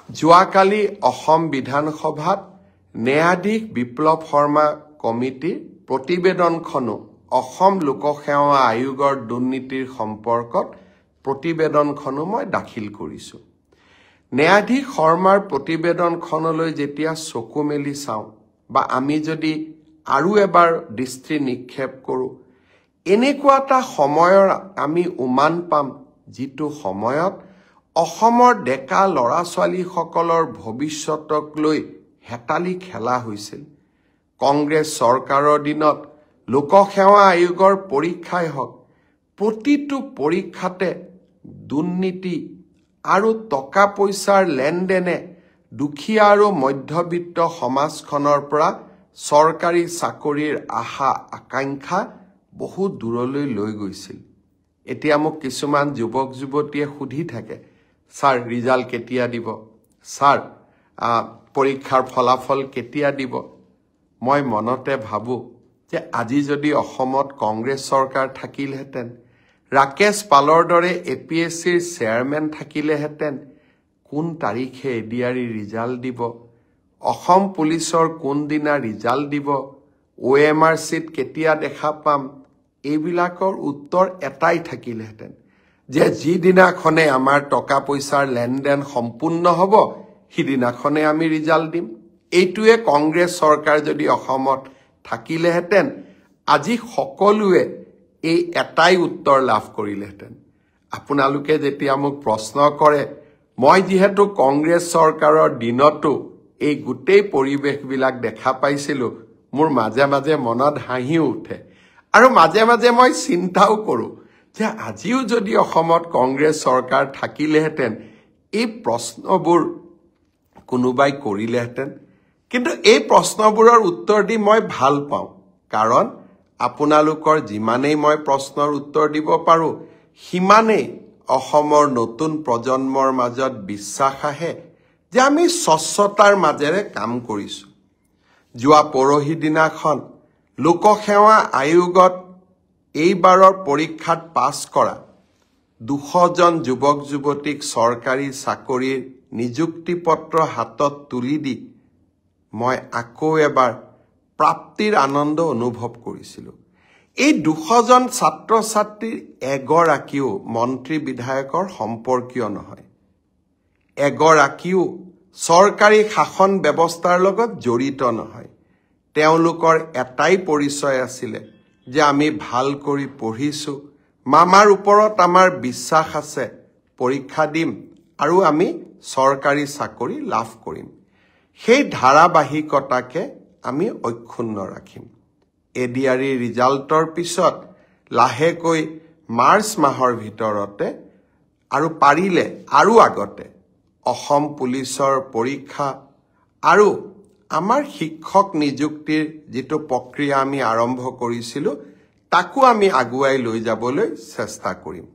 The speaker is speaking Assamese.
যোৱাকালি অসম বিধানসভাত ন্যায়াধীশ বিপ্লৱ শৰ্মা কমিটিৰ প্ৰতিবেদনখনো অসম লোকসেৱা আয়োগৰ দুৰ্নীতিৰ সম্পৰ্কত প্ৰতিবেদনখনো মই দাখিল কৰিছো। ন্যায়াধীশ শৰ্মাৰ প্ৰতিবেদনখনলৈ যেতিয়া চকু মেলি চাওঁ বা আমি যদি আৰু এবাৰ দৃষ্টি নিক্ষেপ কৰোঁ, এনেকুৱা এটা সময়ৰ আমি উমান পাম যিটো সময়ত অসমৰ ডেকা ল'ৰা ছোৱালীসকলৰ ভৱিষ্যতক লৈ হেতালি খেলা হৈছিল। কংগ্ৰেছ চৰকাৰৰ দিনত লোকসেৱা আয়োগৰ পৰীক্ষাই হওক, প্ৰতিটো পৰীক্ষাতে দুৰ্নীতি আৰু টকা পইচাৰ লেনদেনে দুখীয়া আৰু মধ্যবিত্ত সমাজখনৰ পৰা চৰকাৰী চাকৰিৰ আশা আকাংক্ষা বহু দূৰলৈ লৈ গৈছিল। এতিয়া মোক কিছুমান যুৱক যুৱতীয়ে সুধি থাকে, ছাৰ ৰিজাল্ট কেতিয়া দিব, ছাৰ পৰীক্ষাৰ ফলাফল কেতিয়া দিব। মই মনতে ভাবোঁ যে আজি যদি অসমত কংগ্ৰেছ চৰকাৰ থাকিলহেঁতেন, ৰাকেশ পালৰ দৰে APSCৰ চেয়াৰমেন থাকিলেহেঁতেন, কোন তাৰিখে এডিআৰই ৰিজাল্ট দিব, অসম পুলিচৰ কোনদিনা ৰিজাল্ট দিব, OMR চিট কেতিয়া দেখা পাম, এইবিলাকৰ উত্তৰ এটাই থাকিলহেঁতেন যে যিদিনাখনে আমাৰ টকা পইচাৰ লেনদেন সম্পূৰ্ণ হ'ব সিদিনাখনে আমি ৰিজাল্ট দিম। এইটোৱে কংগ্ৰেছ চৰকাৰ যদি অসমত থাকিলেহেঁতেন আজি সকলোৱে এই এটাই উত্তৰ লাভ কৰিলেহেঁতেন। আপোনালোকে যেতিয়া মোক প্ৰশ্ন কৰে, মই যিহেতু কংগ্ৰেছ চৰকাৰৰ দিনতো এই গোটেই পৰিৱেশবিলাক দেখা পাইছিলোঁ, মোৰ মাজে মাজে মনত হাঁহিও উঠে আৰু মাজে মাজে মই চিন্তাও কৰোঁ যে আজিও যদি অসমত কংগ্ৰেছ চৰকাৰ থাকিলেহেঁতেন এই প্ৰশ্নবোৰ কোনোবাই কৰিলেহেঁতেন। কিন্তু এই প্ৰশ্নবোৰৰ উত্তৰ দি মই ভাল পাওঁ, কাৰণ আপোনালোকৰ যিমানেই মই প্ৰশ্নৰ উত্তৰ দিব পাৰোঁ সিমানেই অসমৰ নতুন প্ৰজন্মৰ মাজত বিশ্বাস আহে যে আমি স্বচ্ছতাৰ মাজেৰে কাম কৰিছোঁ। যোৱা পৰহি দিনাখন লোকসেৱা আয়োগত এইবাৰৰ পৰীক্ষাত পাছ কৰা 200জন যুৱক যুৱতীক চৰকাৰী চাকৰিৰ নিযুক্তি পত্ৰ হাতত তুলি দি মই আকৌ এবাৰ প্ৰাপ্তিৰ আনন্দ অনুভৱ কৰিছিলোঁ। এই 200জন ছাত্ৰ ছাত্ৰীৰ এগৰাকীও মন্ত্ৰী বিধায়কৰ সম্পৰ্কীয় নহয়, এগৰাকীও চৰকাৰী শাসন ব্যৱস্থাৰ লগত জড়িত নহয়। তেওঁলোকৰ এটাই পৰিচয় আছিলে যে আমি ভাল কৰি পঢ়িছোঁ, মামাৰ ওপৰত আমাৰ বিশ্বাস আছে, পৰীক্ষা দিম আৰু আমি চৰকাৰী চাকৰি লাভ কৰিম। সেই ধাৰাবাহিকতাকে আমি অক্ষুণ্ণ ৰাখিম। এডিআৰই ৰিজাল্টৰ পিছত লাহেকৈ মাৰ্চ মাহৰ ভিতৰতে আৰু পাৰিলে আৰু আগতে অসম পুলিচৰ পৰীক্ষা আৰু আমাৰ শিক্ষক নিযুক্তিৰ যিটো প্ৰক্ৰিয়া আমি আৰম্ভ কৰিছিলোঁ তাকো আমি আগুৱাই লৈ যাবলৈ চেষ্টা কৰিম।